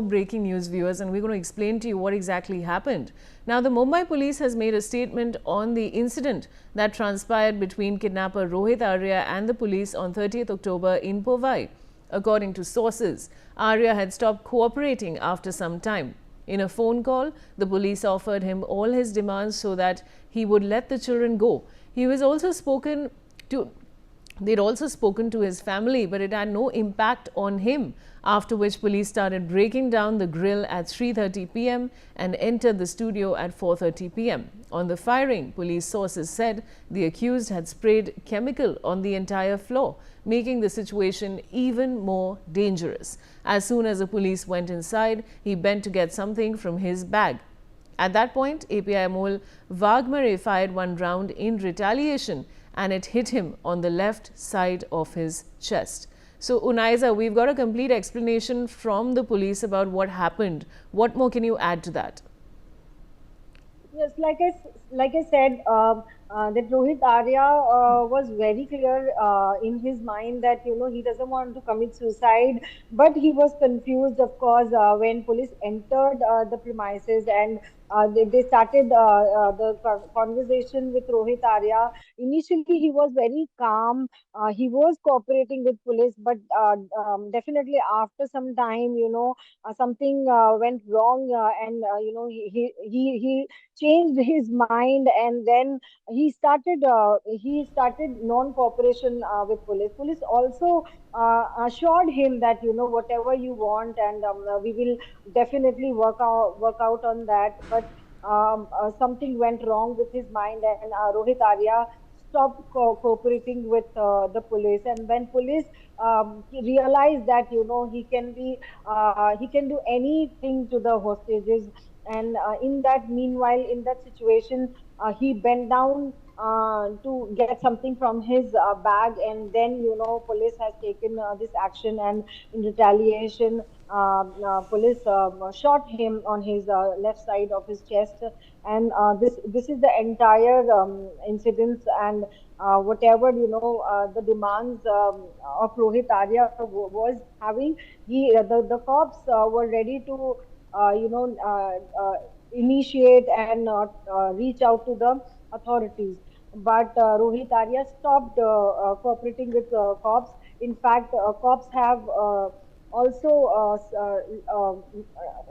Breaking news, viewers, and we're going to explain to you what exactly happened. Now, the Mumbai police has made a statement on the incident that transpired between kidnapper Rohit Arya and the police on 30th October in Powai. According to sources, Arya had stopped cooperating after some time. In a phone call, the police offered him all his demands so that he would let the children go. He was also spoken to They'd also spoken to his family, but it had no impact on him, after which police started breaking down the grill at 3:30 p.m. and entered the studio at 4:30 p.m. On the firing, police sources said the accused had sprayed chemical on the entire floor, making the situation even more dangerous. As soon as the police went inside, he bent to get something from his bag. At that point, API Mole Wagmare fired one round in retaliation, and it hit him on the left side of his chest. So, Unaiza, we've got a complete explanation from the police about what happened. What more can you add to that? Yes, like I said, that Rohit Arya was very clear in his mind that he doesn't want to commit suicide, but he was confused, of course, when police entered the premises and they started the conversation with Rohit Arya. Initially, he was very calm. He was cooperating with police, but definitely after some time, something went wrong, and he changed his mind, and then he started non-cooperation with police. Police also assured him that whatever you want, and we will definitely work out on that. But something went wrong with his mind, and Rohit Arya stopped cooperating with the police. And when police he realized that he can do anything to the hostages, and in that meanwhile, in that situation, he bent down to get something from his bag, and then police has taken this action, and in retaliation, police shot him on his left side of his chest. And this is the entire incident. And whatever the demands of Rohit Arya was having, the cops were ready to uh, you know initiate and reach out to the authorities. But Rohit Arya stopped cooperating with cops. In fact, cops have also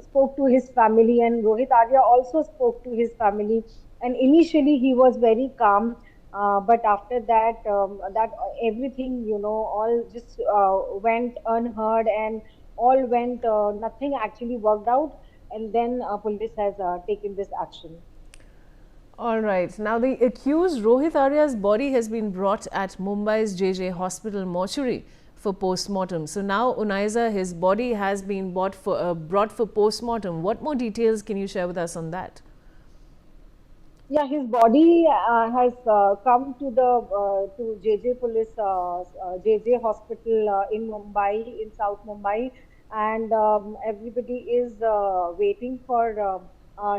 spoke to his family, and Rohit Arya also spoke to his family. And initially, he was very calm, but after that, that everything, all just went unheard, and all went, nothing actually worked out. And then police has taken this action. All right. Now, the accused Rohit Arya's body has been brought at Mumbai's JJ Hospital mortuary for post-mortem. So now, Unaiza, his body has been brought for post-mortem. What more details can you share with us on that? Yeah, his body has come to the to JJ Police JJ Hospital in Mumbai, in South Mumbai, and everybody is waiting for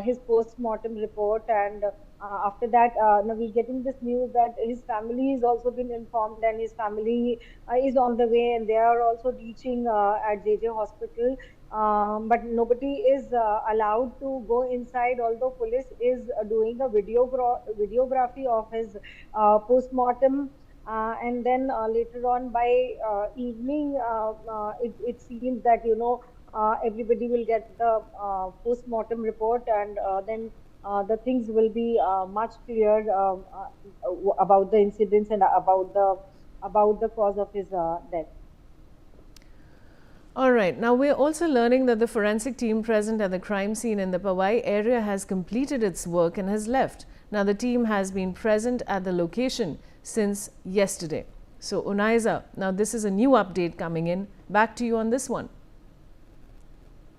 his post-mortem report. And after that, now we're getting this news that his family has also been informed, and his family is on the way, and they are also reaching at JJ Hospital. But nobody is allowed to go inside, although police is doing a videography of his post-mortem. And then later on by evening, it seems that everybody will get the post-mortem report, and then the things will be much clear about the incidents and about the cause of his death. All right. Now, we're also learning that the forensic team present at the crime scene in the Powai area has completed its work and has left. Now, the team has been present at the location since yesterday. So, Unaiza, now this is a new update coming in. Back to you on this one.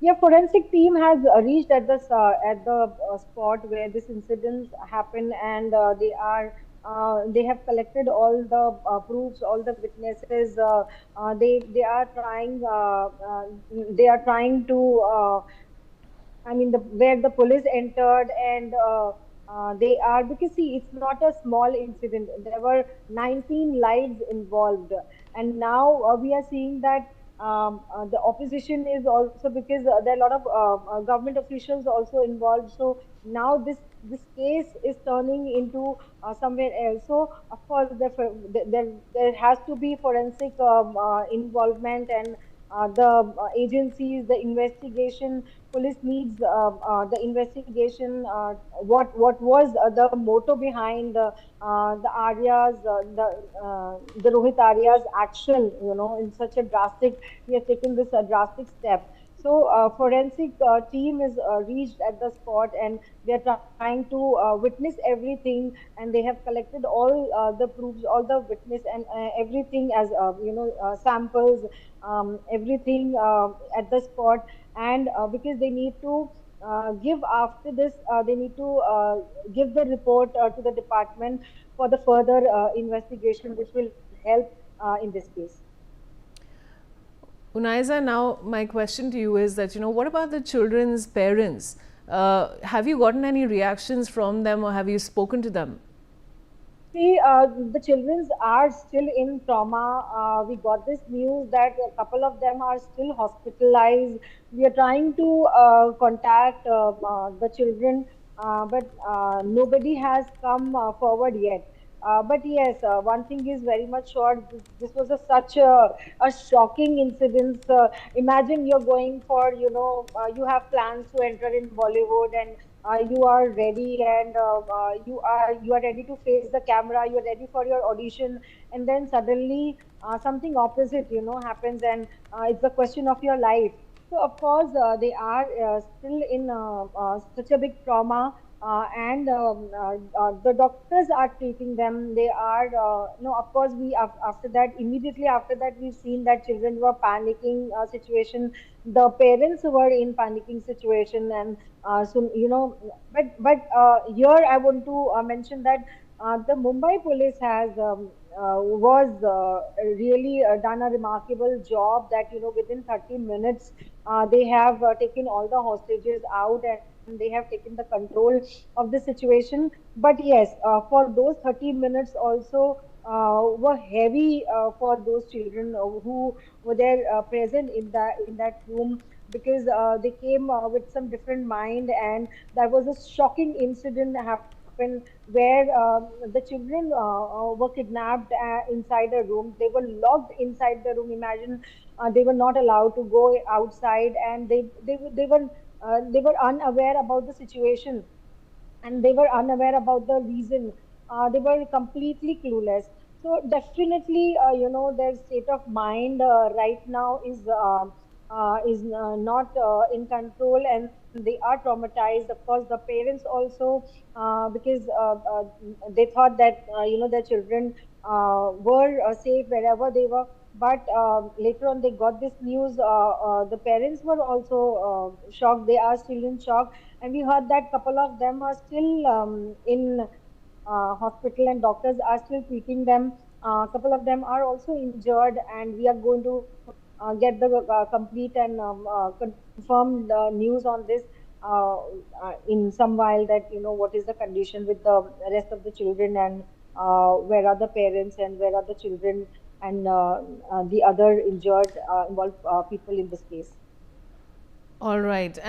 Yeah, forensic team has reached at the spot where this incident happened, and they have collected all the proofs, all the witnesses. They are trying to I mean, where the police entered, and they are, because see, it's not a small incident. There were 19 lives involved, and now we are seeing that. The opposition is also, because there are a lot of government officials also involved. So now this case is turning into somewhere else. So of course there has to be forensic involvement, and the agencies, the investigation, police needs the investigation. What was the motto behind the Arya's the Rohit Arya's action? In such a drastic, he has taken this drastic step. So forensic team is reached at the spot, and they are trying to witness everything, and they have collected all the proofs, all the witness, and everything as samples, everything at the spot. And because they need to give after this, they need to give the report to the department for the further investigation, which will help in this case. Unaiza, now my question to you is that, what about the children's parents? Have you gotten any reactions from them, or have you spoken to them? See, the children are still in trauma. We got this news that a couple of them are still hospitalized. We are trying to contact the children, but nobody has come forward yet. But yes, one thing is very much sure. This was such a shocking incident. Imagine you're going for, you have plans to enter in Bollywood, and you are ready, and you are ready to face the camera, you are ready for your audition, and then suddenly something opposite happens, and it's a question of your life. So of course they are still in such a big trauma, and the doctors are treating them. They are no, of course, after that, immediately after that, we've seen that children were panicking situation, the parents were in panicking situation. And so, but here I want to mention that the Mumbai police has was really done a remarkable job, that within 30 minutes they have taken all the hostages out, and they have taken the control of the situation. But yes, for those 30 minutes also were heavy for those children who were there present in that room, because they came with some different mind, and there was a shocking incident happened where the children were kidnapped inside a room. They were locked inside the room. Imagine, they were not allowed to go outside, and they were unaware about the situation, and they were unaware about the reason. They were completely clueless. So definitely, their state of mind right now is not in control, and they are traumatized. Of course, the parents also, because they thought that their children were safe wherever they were. But later on, they got this news. The parents were also shocked. They are still in shock, and we heard that couple of them are still in hospital, and doctors are still treating them. A couple of them are also injured, and we are going to get the complete and confirmed news on this in some while, that what is the condition with the rest of the children, and where are the parents, and where are the children, and the other injured involved people in this case. All right.